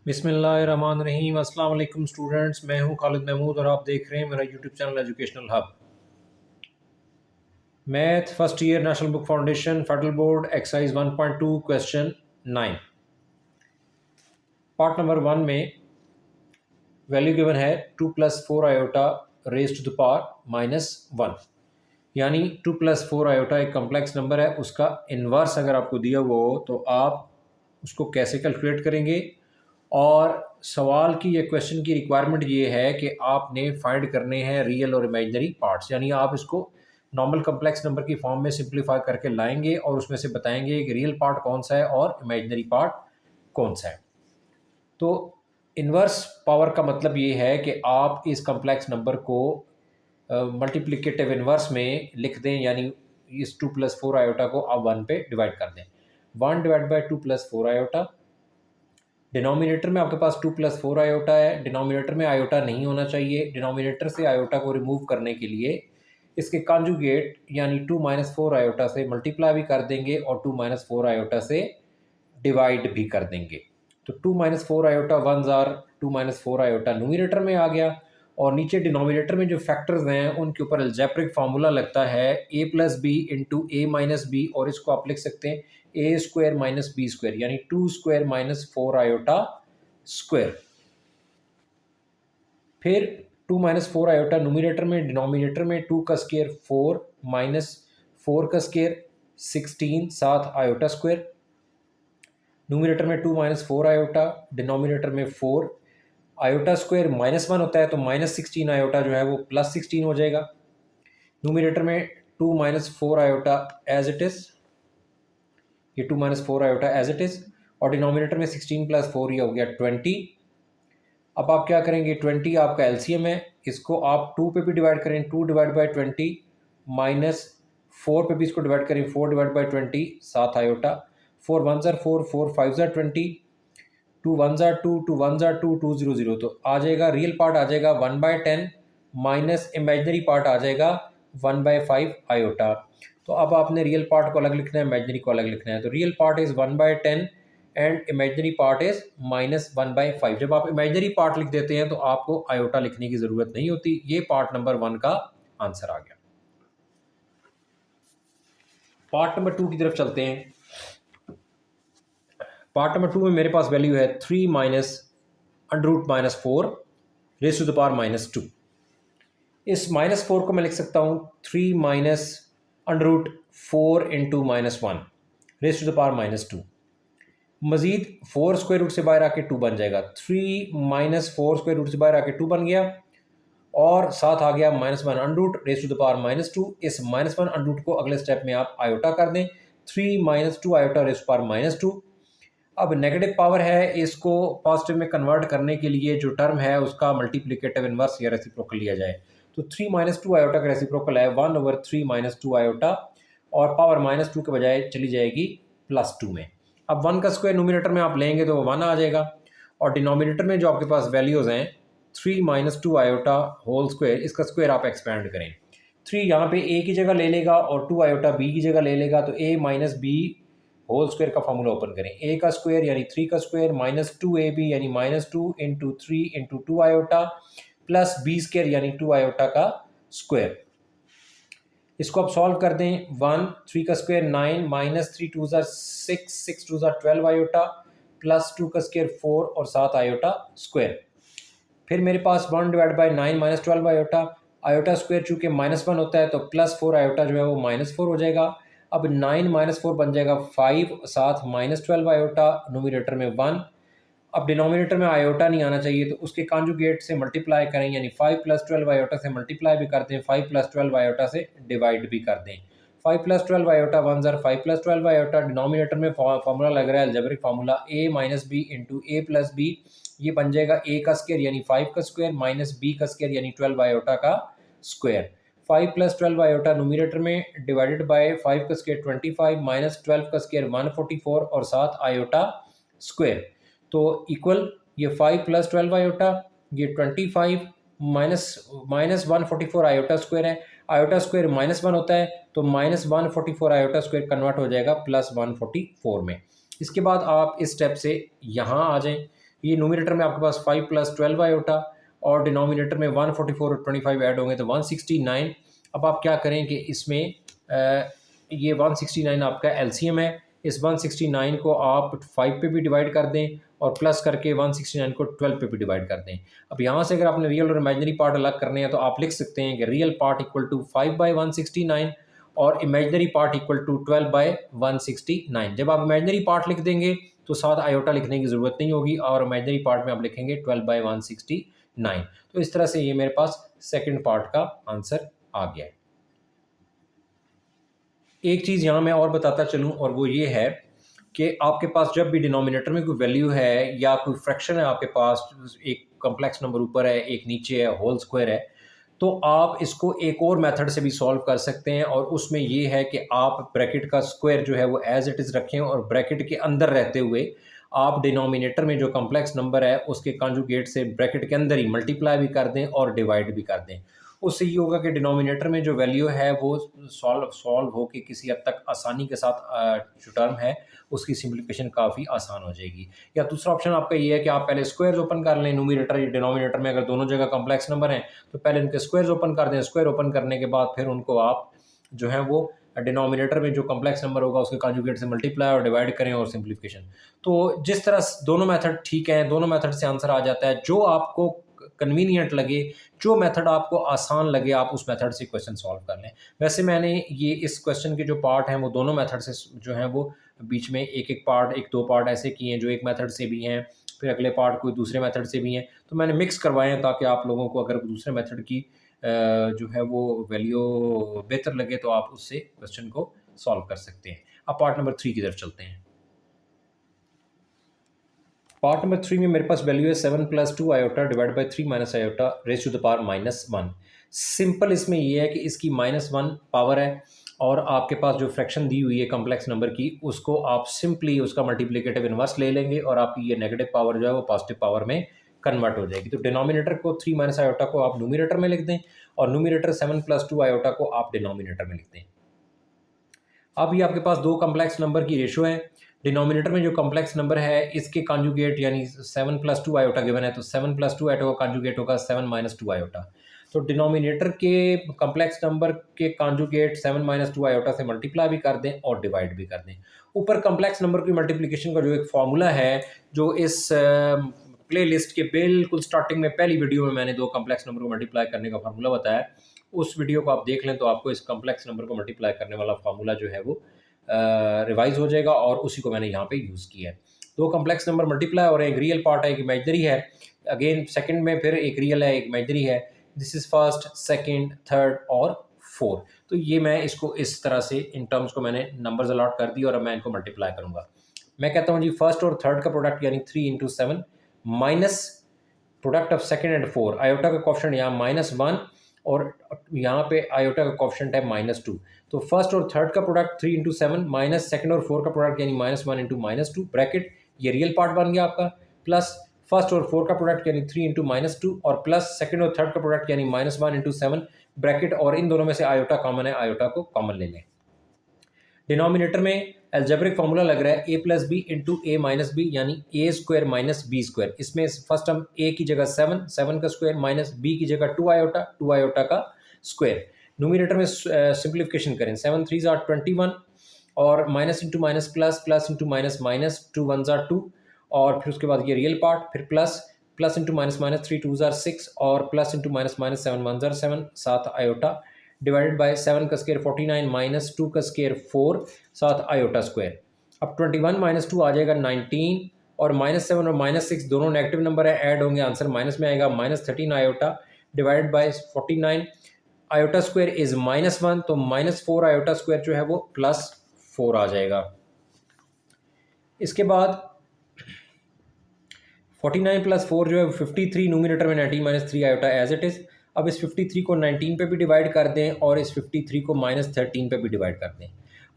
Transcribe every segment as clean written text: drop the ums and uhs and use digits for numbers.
बिस्मिल्लाहिर्रहमानिर्रहीम। अस्सलाम वालेकुम स्टूडेंट्स, मैं हूं खालिद महमूद और आप देख रहे हैं मेरा YouTube channel educational hub. Math first year national book foundation federal board exercise 1.2 question 9 part number 1 में वैल्यू गिवन है 2 + 4 iota raise to the power -1, यानी 2 + 4 आयोटा एक कम्प्लेक्स नंबर है, उसका इन्वर्स अगर आपको दिया हुआ हो तो आप उसको कैसे कैलकुलेट करेंगे। और सवाल की या क्वेश्चन की रिक्वायरमेंट ये है कि आपने फाइंड करने हैं रियल और इमेजिनरी पार्ट्स, यानी आप इसको नॉर्मल कम्प्लेक्स नंबर की फॉर्म में सिंप्लीफाई करके लाएंगे और उसमें से बताएंगे कि रियल पार्ट कौन सा है और इमेजिनरी पार्ट कौन सा है। तो इन्वर्स पावर का मतलब ये है कि आप इस कम्प्लेक्स नंबर को मल्टीप्लिकेटिव इन्वर्स में लिख दें, यानी इस 2 + 4 आयोटा को आप 1 पे डिवाइड कर दें। 1 / 2 + 4 आयोटा। डिनोमिनेटर में आपके पास 2 + 4 आयोटा है, डिनोमिनेटर में आयोटा नहीं होना चाहिए। डिनोमिनेटर से आयोटा को रिमूव करने के लिए इसके कॉन्जुगेट यानी 2 - 4 आयोटा से मल्टीप्लाई भी कर देंगे और 2 - 4 आयोटा से डिवाइड भी कर देंगे। तो 2 - 4 आयोटा 1 ज़ार 2 - 4 आयोटा न्यूमिनेटर में आ गया और नीचे डिनोमिनेटर में जो फैक्टर्स हैं उनके ऊपर अलजेब्रिक फार्मूला लगता है a + b × a - b, और इसको आप लिख सकते हैं a² - b², यानी 2² - 4 आयोटा स्क्वायर। फिर 2 - 4 आयोटा न्यूमिनेटर में, डिनोमिनेटर में 2 का स्क्वायर 4 - 4 का स्क्वायर 16 7 आयोटा स्क्वायर। न्यूमिनेटर में 2 - 4 आयोटा, डिनोमिनेटर में 4 आयोटा स्क्वायर -1 होता है तो -16 आयोटा जो है वो +16 हो जाएगा। न्यूमिनेटर में 2 - 4 आयोटा एज इट इज़, ये 2 - 4 आयोटा एज इट इज़, और डिनोमिनेटर में 16 + 4 ये हो गया 20। अब आप क्या करेंगे, 20 आपका एलसीएम है, इसको आप 2 पे भी डिवाइड करें, 2 / 20 -4 पे भी इसको डिवाइड करें, 4 / 20 7 आयोटा। 4 1 ज़ार 4, 4 5 ज़ार 20, 2 1 ज़ार 2, 2 1 ज़ार 2, 2 0 0, तो आ जाएगा रियल पार्ट आ जाएगा 1/10 माइनस इमेजिनरी पार्ट आ जाएगा 1/5 आयोटा। तो अब आपने रियल पार्ट को अलग लिखना है, इमेजिनरी को अलग लिखना है। तो real part is 1/10 and imaginary part is -1/5। जब आप इमेजिनरी पार्ट लिख देते हैं तो आपको आयोटा लिखने की ज़रूरत नहीं होती। ये पार्ट नंबर 1 का आंसर आ गया। पार्ट नंबर 2 की तरफ चलते हैं। पार्ट नंबर 2 में मेरे पास वैल्यू है 3 - √-4 रेज़ टू द पावर -2। इस -4 को मैं लिख सकता हूँ 3 - √4 × -1 रेज़ टू द पावर -2। मज़ीद 4 स्क्वायर रूट से बाहर आके 2 बन जाएगा। 3 - 4 स्क्वायर रूट से बाहर आके 2 बन गया और साथ आ गया -1 रेज़ टू द पावर -2। इस -1 को अगले स्टेप में आप आयोटा कर दें, 3 - 2 आयोटा रेज़ टू पावर -2। अब नेगेटिव पावर है, इसको पॉजिटिव में कन्वर्ट करने के लिए जो टर्म है उसका मल्टीप्लिकेटिव इन्वर्स या रेसिप्रोकल लिया जाए। तो 3 - 2 आयोटा का रेसिप्रोकल है 1/3 - 2 आयोटा, और पावर -2 के बजाय चली जाएगी +2 में। अब 1 का स्क्वायर न्यूमिनेटर में आप लेंगे तो वो 1 आ जाएगा, और डिनोमिनेटर में जो आपके पास वैल्यूज़ हैं 3 - 2 आयोटा होल स्क्वायर, इसका स्क्वायर आप एक्सपेंड करें। 3 यहाँ पे a की जगह ले लेगा और 2 आयोटा b की जगह ले लेगा, तो a - b होल स्क्वायर का फॉर्मूला ओपन करें। a का स्क्वायर यानी 3 का स्क्वायर -2ab यानी -2 × 3 × 2 आयोटा प्लस b² यानी 2 आयोटा का स्क्वायर। इसको आप सॉल्व कर दें, 1 3 का स्क्वायर 9 -3 2 ज़ार 6 6 2 ज़ार 12 आयोटा प्लस 2 का स्क्वायर 4 और 7 आयोटा स्क्वायर। फिर मेरे पास 1/9 - 12 आयोटा, आयोटा स्क्वायर चूँकि -1 होता है तो +4 आयोटा जो है वो -4 हो जाएगा। अब 9 - 4 बन जाएगा 5, साथ -12 आयोटा, न्यूमिनेटर में 1। अब डिनोमिनेटर में आयोटा नहीं आना चाहिए तो उसके कॉन्जुगेट से मल्टीप्लाई करें, यानी 5 + 12 आयोटा से मल्टीप्लाई भी कर दें, 5 + 12 आयोटा से डिवाइड भी कर दें। 5 + 12 आयोटा 1 ज़ार 5 + 12 आयोटा, डिनोमिनेटर में फार्मूला लग रहा है algebraic formula a - b × a + b, ये बन जाएगा a का स्क्वायर यानी 5 का स्क्वायर माइनस b का स्क्वायर यानी 12 आयोटा का स्क्वायर। 5 + 12 आयोटा न्यूमिनेटर में डिवाइडेड बाय 5 का स्क्वायर 25 माइनस 12 का स्क्वायर 144 और 7 आयोटा स्क्वायर। तो इक्वल ये 5 + 12 आयोटा, ये 25 माइनस 144 आयोटा स्क्वायर है। आयोटा स्क्वायर -1 होता है तो -144 आयोटा स्क्वायर कन्वर्ट हो जाएगा +144 में। इसके बाद आप इस स्टेप से यहाँ आ जाएं, ये नोमिनेटर में आपके पास 5 + 12 आयोटा और डिनोमिनेटर में 144 और 25 ऐड होंगे तो 169। अब आप क्या करें कि इसमें ये 169 आपका एलसीएम है, इस 169 को आप 5 पे भी डिवाइड कर दें और प्लस करके 169 को 12 पे भी डिवाइड कर दें। अब यहाँ से अगर आपने रियल और इमेजिनरी पार्ट अलग करने हैं तो आप लिख सकते हैं कि रियल पार्ट इक्वल टू 5/169 और इमेजिनरी पार्ट इक्वल टू 12/169। जब आप इमेजिनरी पार्ट लिख देंगे तो साथ आयोटा लिखने की ज़रूरत नहीं होगी और इमेजिनरी पार्ट में आप लिखेंगे 12/169। तो इस तरह से ये मेरे पास सेकंड पार्ट का आंसर आ गया है। एक चीज़ यहाँ मैं और बताता चलूँ और वो ये है कि आपके पास जब भी डिनोमिनेटर में कोई वैल्यू है या कोई फ्रैक्शन है आपके पास, एक कॉम्प्लेक्स नंबर ऊपर है एक नीचे है, होल स्क्वायर है, तो आप इसको एक और मेथड से भी सॉल्व कर सकते हैं और उसमें ये है कि आप ब्रैकेट का स्क्वायर जो है वो एज इट इज़ रखें और ब्रैकेट के अंदर रहते हुए आप डिनोमिनेटर में जो कॉम्प्लेक्स नंबर है उसके कॉन्जुगेट से ब्रैकेट के अंदर ही मल्टीप्लाई भी कर दें और डिवाइड भी कर दें। उससे ये होगा कि डिनोमिनेटर में जो वैल्यू है वो सॉल्व होकर किसी हद तक आसानी के साथ जो टर्म है उसकी सिंप्लीफिकेशन काफ़ी आसान हो जाएगी। या दूसरा ऑप्शन आपका ये है कि आप पहले स्क्वायर्स ओपन कर लें, न्यूमरेटर या डिनोमिनेटर में अगर दोनों जगह कॉम्प्लेक्स नंबर हैं तो पहले उनके स्क्वायर्स ओपन कर दें। स्क्वायर ओपन करने के बाद फिर उनको आप जो है वो डिनोमिनेटर में जो कॉम्प्लेक्स नंबर होगा उसके कॉन्जुगेट से मल्टीप्लाई और डिवाइड करें और सिंप्लीफिकेशन। तो जिस तरह दोनों मेथड ठीक हैं, दोनों मेथड से आंसर आ जाता है। जो आपको कन्वीनियंट लगे, जो मेथड आपको आसान लगे, आप उस मेथड से क्वेश्चन सॉल्व कर लें। वैसे मैंने ये इस क्वेश्चन के जो पार्ट हैं वो दोनों मेथड से जो हैं वो बीच में एक-एक पार्ट, 1-2 पार्ट ऐसे किए हैं जो एक मेथड से भी हैं, फिर अगले पार्ट कोई दूसरे मेथड से भी हैं। तो मैंने मिक्स करवाए हैं ताकि आप लोगों को अगर दूसरे मेथड की जो है वो वैल्यू बेहतर लगे तो आप उससे क्वेश्चन को सॉल्व कर सकते हैं। अब पार्ट नंबर 3 की तरफ चलते हैं। पार्ट नंबर 3 में मेरे पास वैल्यू है 7 + 2 iota divide by 3 - iota raise to the power -1। Simple इसमें ये है कि इसकी -1 पावर है और आपके पास जो फ्रैक्शन दी हुई है कॉम्प्लेक्स नंबर की उसको आप सिंपली उसका मल्टीप्लिकेटिव इनवर्स ले लेंगे और आपकी ये नेगेटिव पावर जो है वो पॉजिटिव पावर में कन्वर्ट हो जाएगी। तो डिनोमिनेटर को 3 - आयोटा को आप न्यूमरेटर में लिख दें और न्यूमरेटर 7 + 2 आयोटा को आप डिनोमिनेटर में लिख दें। अब ये आपके पास दो कॉम्प्लेक्स नंबर की रेशो है। डिनोमिनेटर में जो कॉम्प्लेक्स नंबर है इसके कॉन्जुगेट यानी 7 + 2 आयोटा गिवन है तो 7 + 2 आयोटा का कॉन्जुगेट होगा 7 - 2 आयोटा। तो डिनोमिनेटर के कॉम्प्लेक्स नंबर के कॉन्जुगेट 7 - 2 आयोटा से मल्टीप्लाई भी कर दें और डिवाइड भी कर दें। ऊपर कॉम्प्लेक्स नंबर की मल्टीप्लिकेशन का जो एक फार्मूला है जो इस प्ले लिस्ट के बिल्कुल स्टार्टिंग में पहली वीडियो में मैंने दो कॉम्प्लेक्स नंबर को मल्टीप्लाई करने का फार्मूला बताया, उस वीडियो को आप देख लें तो आपको इस कॉम्प्लेक्स नंबर को मल्टीप्लाई करने वाला फार्मूला जो है वो रिवाइज हो जाएगा और उसी को मैंने यहाँ पे यूज़ किया है। दो कॉम्प्लेक्स नंबर मल्टीप्लाई और एक रियल पार्ट है, एक इमेजिनरी है। अगेन सेकंड में फिर एक रियल है, एक इमेजिनरी है। This is first, second, third और फोर्थ। तो ये मैं इसको इस तरह से इन टर्म्स को मैंने नंबर्स अलॉट कर दी और अब मैं इनको मल्टीप्लाई करूँगा। मैं कहता हूँ जी फर्स्ट और थर्ड का प्रोडक्ट यानी 3 × 7 minus product of second and four. Iota का कोएफिशिएंट यहाँ -1 और यहाँ पे आयोटा का कोएफिशिएंट है -2। तो फर्स्ट और थर्ड का प्रोडक्ट 3 × 7 माइनस सेकंड और फोर का प्रोडक्ट यानी -1 × -2 ब्रैकेट, ये रियल पार्ट बन गया आपका, प्लस फर्स्ट और फोर का प्रोडक्ट यानी 3 × -2 और प्लस सेकंड और थर्ड का प्रोडक्ट यानी -1 × 7 ब्रैकेट, और इन दोनों में से आयोटा कॉमन है, आयोटा को कॉमन ले लें। डिनोमिनेटर में एल्जेब्रिक फार्मूला लग रहा है a + b × a - b यानी a² - b²। इसमें फर्स्ट हम a की जगह 7 का स्क्वायर माइनस b की जगह 2 आयोटा का स्क्वायर। न्यूमरेटर में सिंप्लीफिकेशन करें, 7 3 = 21 और minus into minus plus, plus into minus minus, 2 1 = 2 और फिर उसके बाद ये रियल पार्ट, फिर plus plus into minus minus 3 2 = 6 और प्लस इंटू माइनस माइनस 7 1 = 7 साथ आयोटा डिवाइडेड बाय 7 का स्क्वायर 49 माइनस 2 का स्क्वायर 4 साथ आयोटा स्क्वायर। अब 21 - 2 आ जाएगा 19 और -7 और -6 दोनों नेगेटिव नंबर है, ऐड होंगे, आंसर माइनस में आएगा, -13 iota divided by 49 iota square is -1 तो -4 आयोटा स्क्वायर जो है वो +4 आ जाएगा। इसके बाद 49 + 4 जो है 53, न्यूमरेटर में 19 - 3 आयोटा एज इट इज़। अब इस 53 को 19 पे भी डिवाइड कर दें और इस 53 को -13 पे भी डिवाइड कर दें।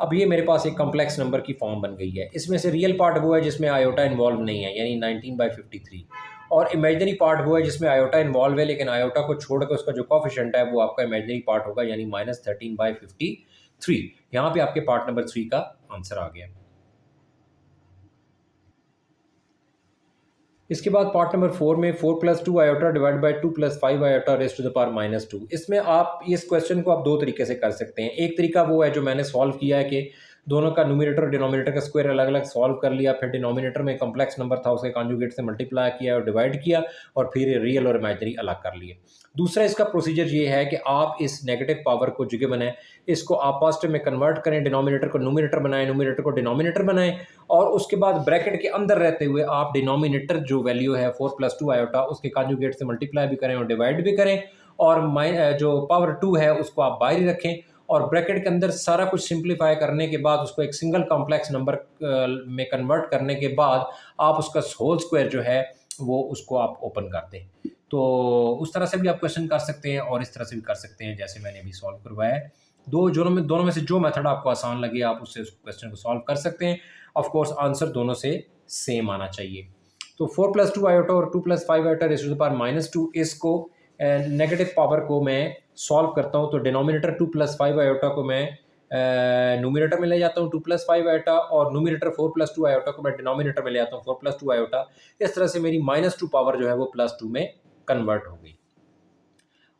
अब ये मेरे पास एक कॉम्प्लेक्स नंबर की फॉर्म बन गई है। इसमें से रियल पार्ट वो है जिसमें आयोटा इन्वॉल्व नहीं है यानी 19/53 और इमेजिनरी पार्ट वो है जिसमें आयोटा इन्वॉल्व है लेकिन आयोटा को छोड़कर उसका जो कोएफिशिएंट है वो आपका इमेजिनरी पार्ट होगा यानी -13/53। यहाँ पे आपके पार्ट नंबर 3 का आंसर आ गया। इसके बाद पार्ट नंबर 4 में 4 plus 2 iota divide by 2 plus 5 iota raise to the power minus 2। इसमें आप इस क्वेश्चन को आप दो तरीके से कर सकते हैं। एक तरीका वो है जो मैंने सॉल्व किया है कि दोनों का न्यूमरेटर और डिनोमिनेटर का स्क्वायर अलग अलग सॉल्व कर लिया, फिर डिनोमिनेटर में कॉम्प्लेक्स नंबर था उसके कॉन्जुगेट से मल्टीप्लाई किया और डिवाइड किया, और फिर रियल और इमेजिनरी अलग कर लिए। दूसरा इसका प्रोसीजर ये है कि आप इस नेगेटिव पावर को जगह बनाएं, इसको आप पॉजिटिव में कन्वर्ट करें, डिनोमिनेटर को न्यूमरेटर बनाएं, न्यूमरेटर को डिनोमिनेटर बनाएं, और उसके बाद ब्रैकेट के अंदर रहते हुए आप डिनोमिनेटर जो वैल्यू है 4 प्लस 2 आयोटा उसके कॉन्जुगेट से मल्टीप्लाई भी करें और डिवाइड भी करें, और जो पावर 2 है उसको आप बाहर ही रखें, और ब्रैकेट के अंदर सारा कुछ सिंप्लीफाई करने के बाद उसको एक सिंगल कॉम्प्लेक्स नंबर में कन्वर्ट करने के बाद आप उसका होल स्क्वायर जो है वो उसको आप ओपन कर दें। तो उस तरह से भी आप क्वेश्चन कर सकते हैं और इस तरह से भी कर सकते हैं जैसे मैंने अभी सॉल्व करवाया है। दोनों में से जो मेथड आपको आसान लगे आप उससे उस क्वेश्चन को सॉल्व कर सकते हैं। ऑफ कोर्स आंसर दोनों से सेम आना चाहिए। तो 4 प्लस 2 आयोटा और 2 plus 5 iota raise to the power minus 2, इसको नेगेटिव पावर को मैं सॉल्व करता हूँ तो डिनोमिनेटर 2 प्लस 5 आयोटा को मैं न्यूमरेटर में ले जाता हूँ 2 प्लस 5 आयोटा, और न्यूमरेटर 4 प्लस 2 आयोटा को मैं डिनोमिनेटर में ले जाता हूँ 4 प्लस 2 आयोटा। इस तरह से मेरी -2 पावर जो है वो +2 में कन्वर्ट हो गई।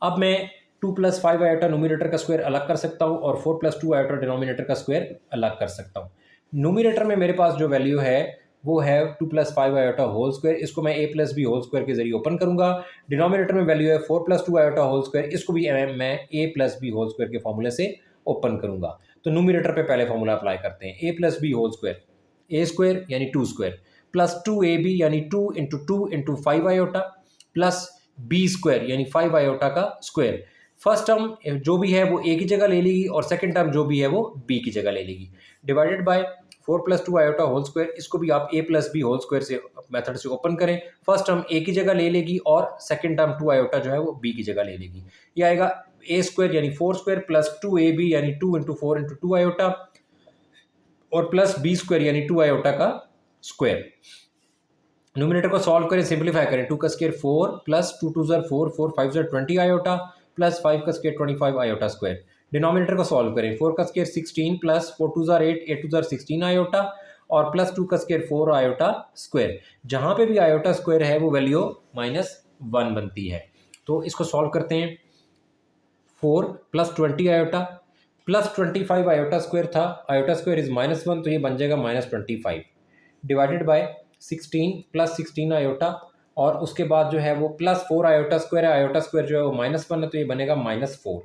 अब मैं 2 प्लस 5 आयोटा न्यूमरेटर का स्क्वायर अलग कर सकता हूँ और 4 प्लस 2 आयोटा डिनोमिनेटर का स्क्वायर अलग कर सकता हूँ। न्यूमरेटर में मेरे पास जो वैल्यू है वो है 2 प्लस 5 आयोटा होल स्क्वायर, इसको मैं a plus B whole square के जरिए ओपन करूंगा। डिनोमिनेटर में वैल्यू है 4 प्लस 2 आयोटा होल स्क्वायर, इसको भी मैं a plus B whole square के फॉर्मूले से ओपन करूंगा। तो न्यूमरेटर पे पहले फॉर्मूला अप्लाई करते हैं, a plus B whole square, a square यानी 2 स्क्वायर प्लस 2ab यानी 2 into 2 into 5 iota plus b square यानी 5 आयोटा का स्क्वायर। फर्स्ट टर्म जो भी है वो a की जगह ले लेगी और सेकंड टर्म जो भी है वो b की जगह ले लेगी, divided by 4 plus 2 iota whole square, इसको भी आप a plus B whole square से मेथड से ओपन करें। फर्स्ट टर्म a की जगह ले लेगी और सेकंड टर्म 2 आयोटा जो है वो b की जगह ले लेगी। ये आएगा a स्क्वायर यानी 4 स्क्वायर प्लस 2ab यानी 2 इंटू 4 इंटू 2 आयोटा और प्लस b स्क्वायर यानी 2 आयोटा का स्क्वायर। न्यूमरेटर को सॉल्व करें, सिंप्लीफाई करें, 2 का स्क्वायर 4 प्लस 2 2 ज़र 4 4 5 ज़र 20 आयोटा प्लस 5 का स्क्वायर 25 आयोटा स्क्वायर। डिनोमिनेटर को सॉल्व करें, 4 का स्क्वायर 16 प्लस 4 2 ज़र 8 8 2 ज़र 16 आयोटा और प्लस 2 का स्क्वायर 4 आयोटा स्क्वायर। जहाँ पे भी आयोटा स्क्वायर है वो वैल्यू -1 बनती है। तो इसको सॉल्व करते हैं, 4 plus 20 iota plus 25 iota square था, आयोटा स्क्वायर इज -1 तो ये बन जाएगा -25 डिवाइडेड बाय 16 प्लस 16 आयोटा और उसके बाद जो है वो प्लस 4 आयोटा स्क्वायर है, आयोटा स्क्वायर जो है वो -1 है तो ये बनेगा -4।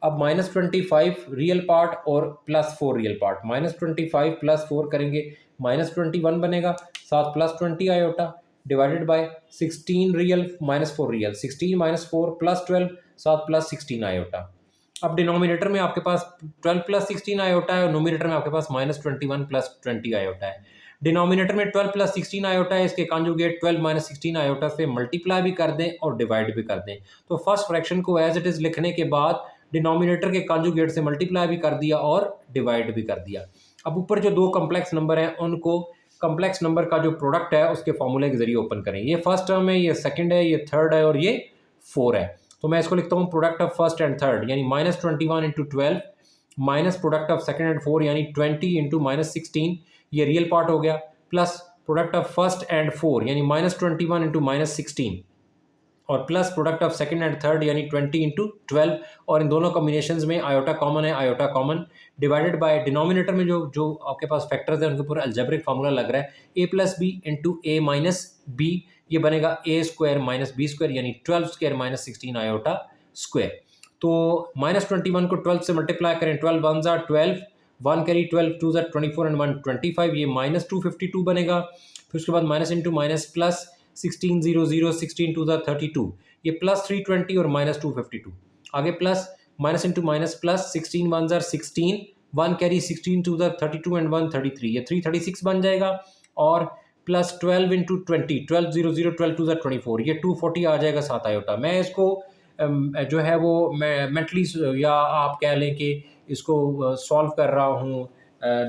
अब -25 रियल पार्ट और +4 रियल पार्ट, -25 प्लस 4 करेंगे -21 बनेगा, साथ plus 20 iota divided by 16 real -4 real, 16 -4 plus 12 साथ प्लस 16 आयोटा। अब डिनोमिनेटर में आपके पास 12 प्लस 16 आयोटा है और नोमिनेटर में आपके पास -21 प्लस 20 आयोटा है। डिनोमिनेटर में 12 प्लस 16 आयोटा है, इसके कॉन्जुगेट 12 माइनस 16 आयोटा से मल्टीप्लाई भी कर दें और डिवाइड भी कर दें। तो फर्स्ट फ्रैक्शन को एज इट इज़ लिखने के बाद डिनोमिनेटर के कॉन्जुगेट से मल्टीप्लाई भी कर दिया और डिवाइड भी कर दिया। अब ऊपर जो दो कम्प्लेक्स नंबर हैं उनको कम्प्लेक्स नंबर का जो प्रोडक्ट है उसके फॉर्मूले के जरिए ओपन करें। ये फर्स्ट टर्म है, ये सेकंड है, ये थर्ड है और ये 4 है। तो मैं इसको लिखता हूँ product of first and third यानी -21 into 12 minus product of second and 4 यानी 20 इंटू -16, ये रियल पार्ट हो गया, plus product of first and 4 यानी -21 इंटू -16 और plus product of second and third यानी 20 इंटू 12 और इन दोनों कॉम्बिनेशंस में आयोटा कॉमन है, iota common divided by denominator में जो आपके पास फैक्टर्स हैं उनके ऊपर अलजेब्रिक फार्मूला लग रहा है, a plus B into a minus B, ये बनेगा a square minus B square यानी 12 स्क्वायर माइनस 16 आयोटा स्क्वायर। तो -21 को 12 से मल्टीप्लाई करें, 12 वन ज़ा 12, 1 कैरी 12 2 ज़ा 24 एंड 1 25, ये -252 बनेगा। फिर उसके बाद माइनस इंटू माइनस प्लस 16 0 0 16 2 ज़ा 32, ये प्लस 320 और -252, आगे plus minus into minus plus 16 one ज़ा 16, 1 कैरी 16 2 ज़ा 32 एंड 1 33, ये 336 बन जाएगा और प्लस 12 इंटू 20 12 0 0 12 2 ज़ा 24, ये 240 आ जाएगा 7 आयोटा। मैं इसको जो है वो मैं मेंटली या आप कह लें कि इसको सॉल्व कर रहा हूँ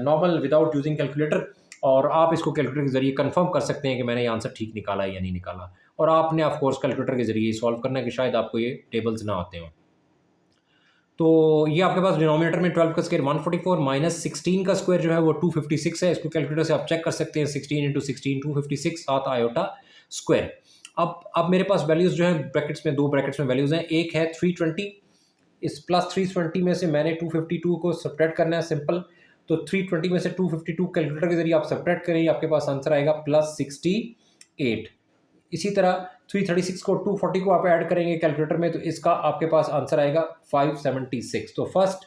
नॉर्मल विदाउट यूजिंग कैलकुलेटर, और आप इसको कैलकुलेटर के ज़रिए कंफर्म कर सकते हैं कि मैंने ये आंसर ठीक निकाला या नहीं निकाला। और आपने ऑफ कोर्स कैलकुलेटर के ज़रिए सॉल्व करना है कि शायद आपको ये टेबल्स ना आते हों। तो ये आपके पास डिनोमिनेटर में 12 का स्क्वायर 144 माइनस 16 का स्क्वायर जो है वो 256 है, इसको कैलकुलेटर से आप चेक कर सकते हैं, 16 इंटू 16 256 7 आयोटा स्क्वायर। अब मेरे पास वैल्यूज़ जो हैं ब्रैकेट्स में, दो ब्रैकेट्स में वैल्यूज़ हैं। एक है 320, इस प्लस 320 में से मैंने 252 को सब्ट्रैक्ट करना है, सिंपल। तो 320 में से 252 कैलकुलेटर के जरिए आप सब्ट्रैक्ट करेंगे, आपके पास आंसर आएगा +68। इसी तरह 336 को 240 को आप ऐड करेंगे कैलकुलेटर में, तो इसका आपके पास आंसर आएगा 576। तो फर्स्ट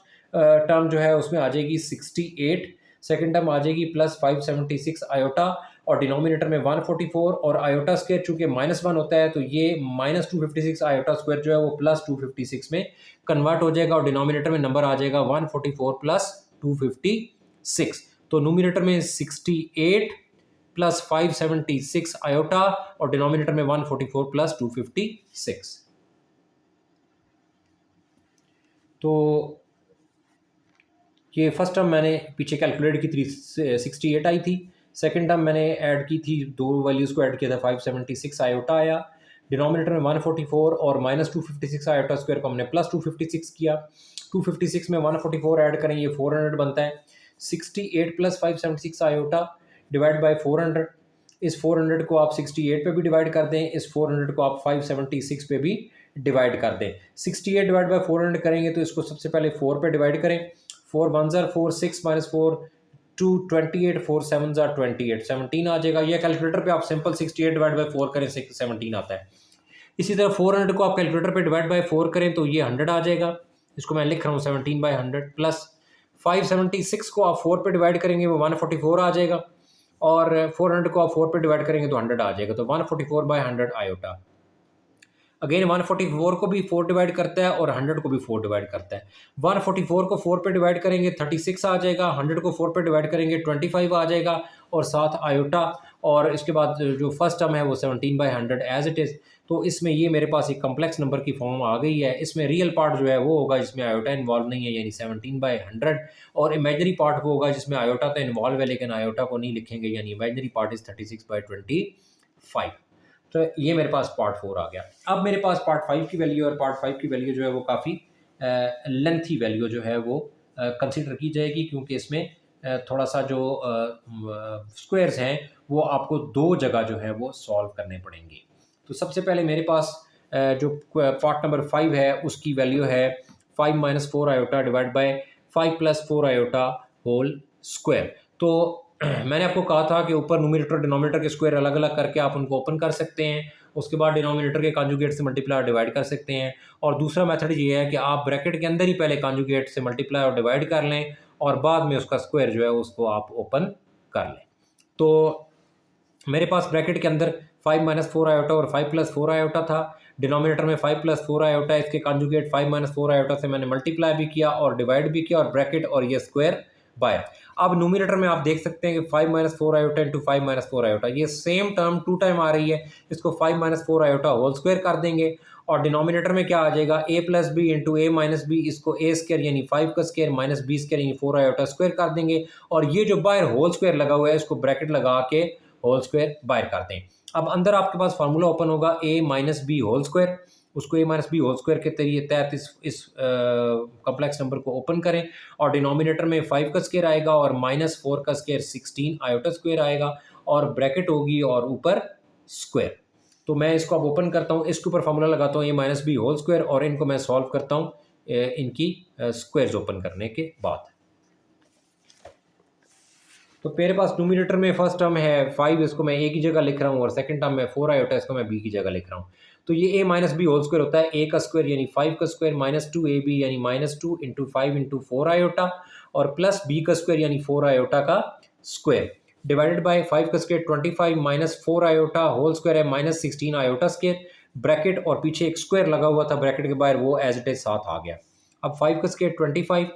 टर्म जो है उसमें आ जाएगी 68, सेकेंड टर्म आ जाएगी +576 आयोटा, और डिनोमिनेटर में 144, और आयोटा स्क्वायर चूंकि -1 होता है तो ये -256 आयोटा स्क्वायर जो है वो +256 में कन्वर्ट हो जाएगा, और डिनोमिनेटर में नंबर आ जाएगा 144 + 256। तो नोमिनेटर में 68 + 576 आयोटा, और डिनोमिनेटर में 144 + 256। तो ये फर्स्ट टर्म मैंने पीछे कैलकुलेट की 368 आई थी, सेकंड टर्म मैंने ऐड की थी, दो वैल्यूज़ को ऐड किया था, 576 आयोटा आया, डिनोमिनेटर में 144 और -256 आयोटा स्क्वायर को हमने +256 किया। 256 में 144 ऐड करें, ये 400 बनता है। 68 + 576 आयोटा डिवाइड बाय 400, इस 400 को आप 68 पे भी डिवाइड कर दें, इस 400 को आप 576 पे भी डिवाइड कर दें। 68 डिवाइड बाय 400 करेंगे तो इसको सबसे पहले 4 पे डिवाइड करें, 4 1 ज़ार 4, 6 - 4 2, 28, 4 7 ज़ार 28, 17 आ जाएगा। यह कैलकुलेटर पे आप सिंपल 68 डिवाइड बाय 4 करें, 17 आता है। इसी तरह 400 को आप कैलकुलेटर पे डिवाइड बाय 4 करें तो ये 100 आ जाएगा, इसको मैं लिख रहा हूँ 17/100, प्लस 576 को आप 4 पे डिवाइड करेंगे वो 144 आ जाएगा, और 400 को आप 4 पे डिवाइड करेंगे तो 100 आ जाएगा, तो 144/100 आयोटा। अगेन 144 को भी 4 डिवाइड करता है और 100 को भी 4 डिवाइड करता है। 144 को 4 पे डिवाइड करेंगे 36 आ जाएगा, 100 को 4 पे डिवाइड करेंगे 25 आ जाएगा, और साथ आयोटा, और इसके बाद जो फर्स्ट टर्म है वो 17/100 एज इट इज़। तो इसमें ये मेरे पास एक कम्प्लेक्स नंबर की फॉर्म आ गई है। इसमें रियल पार्ट जो है वो होगा जिसमें आयोटा इन्वॉल्व नहीं है, यानी 17/100, और इमेजनरी पार्ट वो होगा जिसमें आयोटा तो इन्वॉल्व है लेकिन आयोटा को नहीं लिखेंगे, यानी इमेजनरी पार्ट इज़ 36/25। तो ये मेरे पास पार्ट 4 आ गया। अब मेरे पास पार्ट 5 की वैल्यू, और पार्ट 5 की वैल्यू जो है वो काफ़ी लेंथी वैल्यू जो है वो कंसीडर की जाएगी, क्योंकि इसमें थोड़ा सा जो स्क्वायर्स हैं वो आपको दो जगह जो है वो सॉल्व करने पड़ेंगे। तो सबसे पहले मेरे पास जो पार्ट नंबर 5 है उसकी वैल्यू है 5 - 4 iota divide by 5 + 4 iota whole square. तो मैंने आपको कहा था कि ऊपर न्यूमरेटर और डिनोमिनेटर के स्क्वायर अलग अलग करके आप उनको ओपन कर सकते हैं, उसके बाद डिनोमिनेटर के कॉन्जुगेट से मल्टीप्लाई और डिवाइड कर सकते हैं, और दूसरा मेथड ये है कि आप ब्रैकेट के अंदर ही पहले कॉन्जुगेट से मल्टीप्लाई और डिवाइड कर लें, और बाद में उसका स्क्वायर जो है उसको आप ओपन कर लें। तो मेरे पास ब्रैकेट के अंदर 5 - 4 आयोटा और 5 + 4 आयोटा था, डिनोमिनेटर में 5 + 4 आयोटा, इसके कॉन्जुगेट 5 - 4 आयोटा से मैंने मल्टीप्लाई भी किया और डिवाइड भी किया, और ब्रैकेट और ये स्क्वायर बाय। अब न्यूमरेटर में आप देख सकते हैं कि 5 - 4 आयोटा इंटू 5 - 4 आयोटा, ये सेम टर्म 2 टाइम आ रही है, इसको 5 - 4 आयोटा होल स्क्वायर कर देंगे, और डिनोमिनेटर में क्या आ जाएगा, a + b into a - b, इसको a स्क्वायर यानी 5 का स्क्वायर माइनस b स्क्वायर यानी 4 आयोटा स्क्वायर कर देंगे, और ये जो बाहर होल स्क्वायर लगा हुआ है इसको ब्रैकेट लगा के होल स्क्वायर बाहर कर दें। अब अंदर आपके पास फार्मूला ओपन होगा a - b होल स्क्वायर, उसको a - b होल स्क्वायर के तहत इस कॉम्प्लेक्स नंबर को ओपन करें, और डिनोमिनेटर में 5 का स्क्वायर आएगा और -4 का स्क्वायर 16 आयोटा स्क्वायर आएगा, और ब्रैकेट होगी और ऊपर स्क्वायर। तो मैं इसको अब ओपन करता हूँ, इसके ऊपर फार्मूला लगाता हूँ a - b होल स्क्वायर, और इनको मैं सॉल्व करता हूँ इनकी स्क्वायर्स ओपन करने के बाद। तो मेरे पास न्यूमरेटर में फर्स्ट टर्म है 5, इसको मैं a की जगह लिख रहा हूँ, और सेकंड टर्म में 4 आयोटा, इसको मैं b की जगह लिख रहा हूँ। तो ये a - b होल स्क्वायर होता है, a का स्क्वायर यानी 5 का स्क्वायर माइनस 2ab यानी -2 इंटू 5 इंटू 4 आयोटा, और प्लस b का स्क्वायर यानी 4 आयोटा का स्क्वायर, डिवाइडेड बाय 5 का square 25 minus 4 iota whole square है -16 आयोटा स्क्वायर, ब्रैकेट और पीछे एक स्क्वायर लगा हुआ था ब्रैकेट के बाहर, वो एज इट इज साथ आ गया। अब 5 का स्क्वायर 25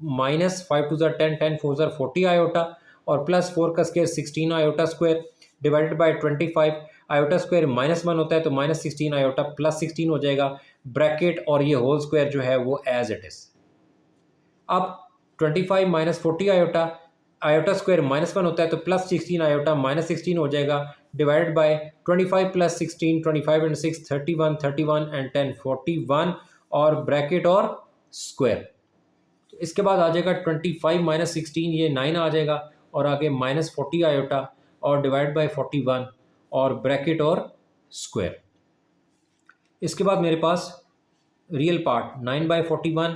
माइनस 5 2 10, 10 4 40 आयोटा, और प्लस 4 का square 16 iota square divided bye 25, iota square -1 होता है तो -16 आयोटा प्लस 16 हो जाएगा, ब्रैकेट और ये होल स्क्वायर जो है वो एज इट इज। अब 25 माइनस 40 आयोटा, आयोटा स्क्वायर -1 होता है तो प्लस 16 आयोटा -16 हो जाएगा, divided by 25 plus 16, 25 and 6 31, 31 and 10 41, और ब्रैकेट और स्क्वायर। तो इसके बाद आ जाएगा 25 माइनस 16, ये 9 आ जाएगा, और आगे -40 आयोटा और डिवाइड बाय 41, और ब्रैकेट और स्क्वायर। इसके बाद मेरे पास रियल पार्ट 9/41,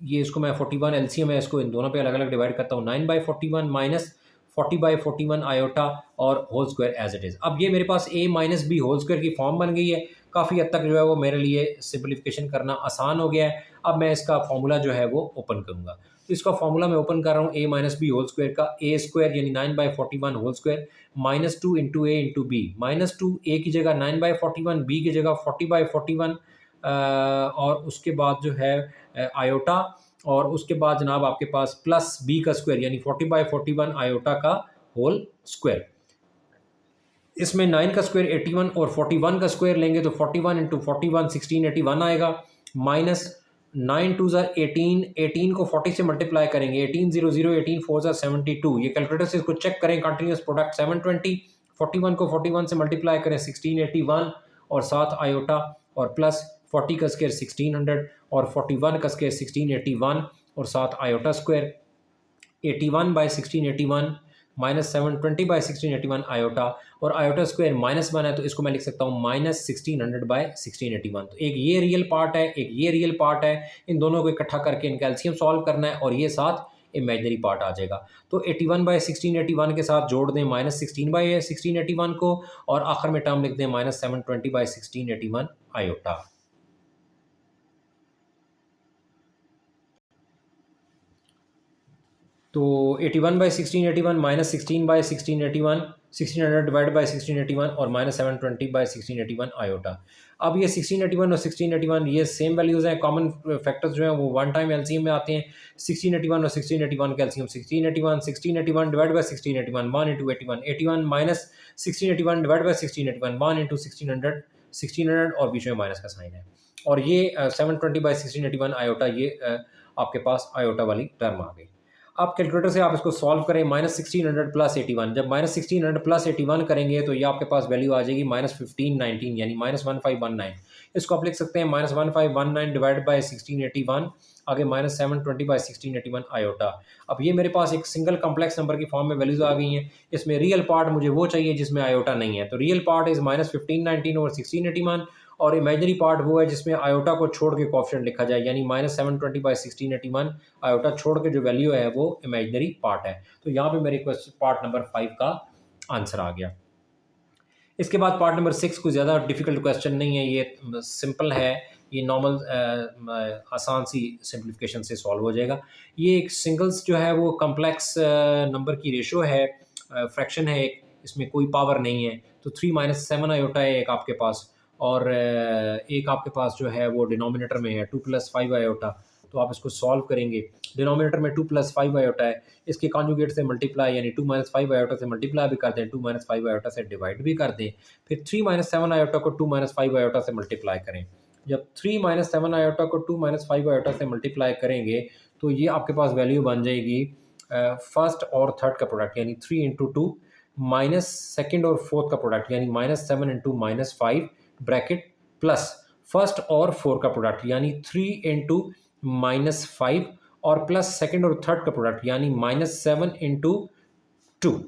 ये इसको मैं 41 एलसीएम है, इसको इन दोनों पे अलग अलग डिवाइड करता हूँ। 9/41 माइनस 40/41 आयोटा और whole square as it is. अब ये मेरे पास a minus B whole square की फॉर्म बन गई है। काफ़ी हद तक जो है वो मेरे लिए सिंप्लीफिकेशन करना आसान हो गया है। अब मैं इसका फॉर्मूला जो है वो ओपन करूँगा। तो इसका फॉर्मूला मैं ओपन कर रहा हूँ a minus B whole square का। a स्क्वायर यानी 9/41 whole square minus 2 into a into B. -2 a की जगह 9/41, b की जगह 40/41 और उसके बाद जो है आयोटा, और उसके बाद जनाब आपके पास प्लस बी का स्क्वायर यानी 40/41 आयोटा का होल स्क्वायर। इसमें 9 का स्क्वायर 81 और 41 का स्क्वायर लेंगे तो 41 इंटू 41 1681 आएगा। माइनस 9 2 ज़ार 18, 18 को 40 से मल्टीप्लाई करेंगे 18 0 0 18 4 ज़ार 72। ये कैलकुलेटर से इसको चेक करें, कंटिन्यूस प्रोडक्ट 720। 41 को 41 से मल्टीप्लाई करें 1681 और साथ आयोटा और प्लस 40 का स्क्वायर 1600 और 41 का स्क्वायर 1681 और साथ आयोटा स्क्वायर 81/1681 माइनस 720/1681 आयोटा, और आयोटा स्क्वायर -1 है तो इसको मैं लिख सकता हूँ -1600/1681। तो एक ये रियल पार्ट है, एक ये रियल पार्ट है। इन दोनों को इकट्ठा करके इनका एलसीएम सॉल्व करना है और ये साथ इमेजिनरी पार्ट आ जाएगा। तो 81/1681 के साथ जोड़ दें -16/1681 को और आखिर में टर्म लिख दें -720/1681 आयोटा। तो 81/1681 माइनस 16/1681, 1600 डिवाइड बाई 1681 और -720/1681 आयोटा। अब ये 1681 और 1681 ये सेम वैल्यूज़ हैं, कॉमन फैक्टर्स जो हैं वो वन टाइम एलसीएम में आते हैं। 1681 और 1681 का LCM 1681, 1681 divide by 1681 1 into 81, 81 minus 1681 divide by 1681 1 into 1600, 1600 और बीच में माइनस का साइन है। और ये 720/1681 आयोटा, ये आपके पास आयोटा वाली टर्म आ गई। आप कैलकुलेटर से आप इसको सॉल्व करें -1600 प्लस 81। जब -1600 प्लस 81 करेंगे तो ये आपके पास वैल्यू आ जाएगी -1519 यानी -1519। इसको आप लिख सकते हैं -1519 डिवाइड बाई 1681, आगे -720/1681 आयोटा। अब ये मेरे पास एक सिंगल कॉम्प्लेक्स नंबर की फॉर्म में वैल्यूज आ गई हैं। इसमें रियल पार्ट मुझे वो चाहिए जिसमें आयोटा नहीं है, तो रियल पार्ट इज़ -1519 और 1681 और इमेजिनरी पार्ट वो है जिसमें आयोटा को छोड़ के कोएफिशिएंट लिखा जाए, यानी -720/1681 आयोटा छोड़ के जो वैल्यू है वो इमेजिनरी पार्ट है। तो यहाँ पे मेरे क्वेश्चन पार्ट नंबर 5 का आंसर आ गया। इसके बाद पार्ट नंबर 6 कोई ज़्यादा डिफ़िकल्ट क्वेश्चन नहीं है, ये सिंपल है, ये नॉर्मल आसान सी सिंप्लीफिकेशन से सॉल्व हो जाएगा। ये एक सिंगल्स जो है वो कम्प्लेक्स नंबर की रेशो है, फ्रैक्शन है एक, इसमें कोई पावर नहीं है। तो 3 - 7 आयोटा है एक आपके पास, और एक आपके पास जो है वो डिनोमिनेटर में है 2 + 5 आयोटा। तो आप इसको सॉल्व करेंगे, डिनोमिनेटर में 2 + 5 आयोटा है, इसके कॉन्जुगेट से मल्टीप्लाई यानी 2 - 5 आयोटा से मल्टीप्लाई भी कर दें, 2 - 5 आयोटा से डिवाइड भी कर दें। फिर 3 - 7 आयोटा को 2 - 5 आयोटा से मल्टीप्लाई करें। जब 3 - 7 आयोटा को 2 - 5 आयोटा से मल्टीप्लाई करेंगे तो ये आपके पास वैल्यू बन जाएगी फर्स्ट और थर्ड का प्रोडक्ट यानी 3 × 2 माइनस सेकेंड और फोर्थ का प्रोडक्ट यानी -7 × -5 ब्रैकेट प्लस फर्स्ट और फोर का प्रोडक्ट यानी 3 × -5 और प्लस सेकंड और थर्ड का प्रोडक्ट यानी -7 × 2,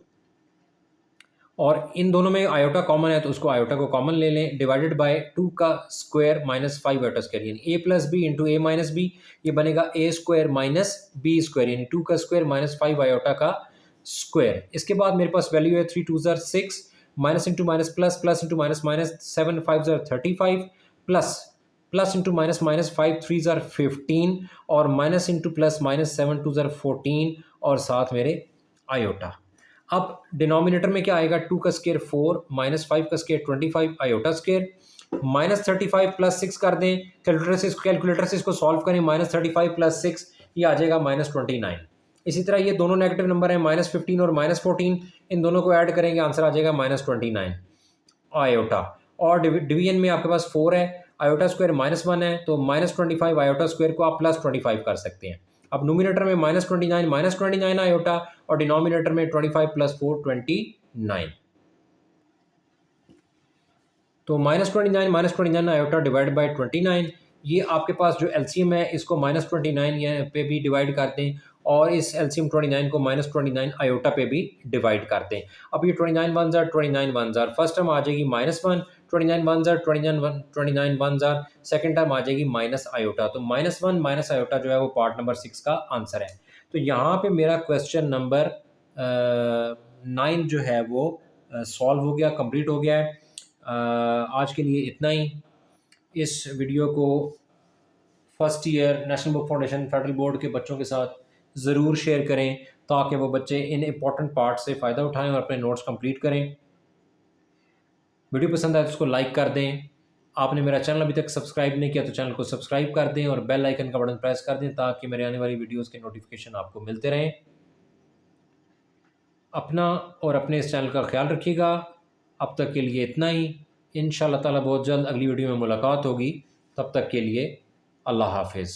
और इन दोनों में आयोटा कॉमन है तो उसको आयोटा को कॉमन ले लें, डिवाइडेड बाय 2 का स्क्वायर -5 आयोटा स्क्वायर यानी a + b × a - b, ये बनेगा a² - b स्क्वायर यानी 2 का स्क्वायर -5 आयोटा का स्क्वायर। इसके बाद मेरे पास वैल्यू है 3 2 ज़ार 6, minus into minus plus, plus into minus minus, 7 5 ज़ार 35 plus, plus into minus minus 5 3 ज़ार 15 और माइनस इंटू प्लस माइनस 7 2 ज़ार 14 और साथ मेरे आयोटा। अब डिनोमिनेटर में क्या आएगा, 2 का स्क्वायर 4 -5 का स्क्वायर 25 आयोटा स्क्वायर, -35 + 6 कर दें, कैलकुलेटर से इसको सॉल्व करें, -35 + 6 ये आ जाएगा -29। इसी तरह ये दोनों नेगेटिव नंबर हैं -15 और -14, इन दोनों को ऐड करेंगे आंसर आ जाएगा -29 आयोटा। और डिवीजन में आपके पास 4 है, आयोटा स्क्वायर -1 है तो -25 आयोटा स्क्वायर को आप +25 कर सकते हैं। अब नोमिनेटर में -29 आयोटा और डिनोमिनेटर में 25 + 4 29, तो -29 आयोटा डिवाइड बाय 29, ये आपके पास जो एलसीएम है इसको -29 पे भी डिवाइड कर दें और इस एलसीएम 29 को -29 आयोटा पे भी डिवाइड कर दें। अब ये 29 वन ज़ार 29 वन ज़ार, फर्स्ट टर्म आ जाएगी -1, 29 वन ज़ार 29 वन ज़ार, सेकेंड टर्म आ जाएगी माइनस आयोटा। तो -1 माइनस आयोटा जो है वो पार्ट नंबर 6 का आंसर है। तो यहाँ पे मेरा क्वेश्चन नंबर 9 जो है वो सॉल्व हो गया, कंप्लीट हो गया है। आज के लिए इतना ही। इस वीडियो को first year national book foundation federal board के बच्चों के साथ ज़रूर शेयर करें ताकि वो बच्चे इन इम्पॉर्टेंट पार्ट से फ़ायदा उठाएं और अपने नोट्स कंप्लीट करें। वीडियो पसंद आए तो उसको लाइक कर दें। आपने मेरा चैनल अभी तक सब्सक्राइब नहीं किया तो चैनल को सब्सक्राइब कर दें और बेल आइकन का बटन प्रेस कर दें ताकि मेरे आने वाली वीडियोज़ के नोटिफिकेशन आपको मिलते रहें। अपना और अपने इस चैनल का ख्याल रखिएगा। अब तक के लिए इतना ही। इंशाअल्लाह ताला बहुत जल्द अगली वीडियो में मुलाकात होगी। तब तक के लिए अल्लाह हाफिज़।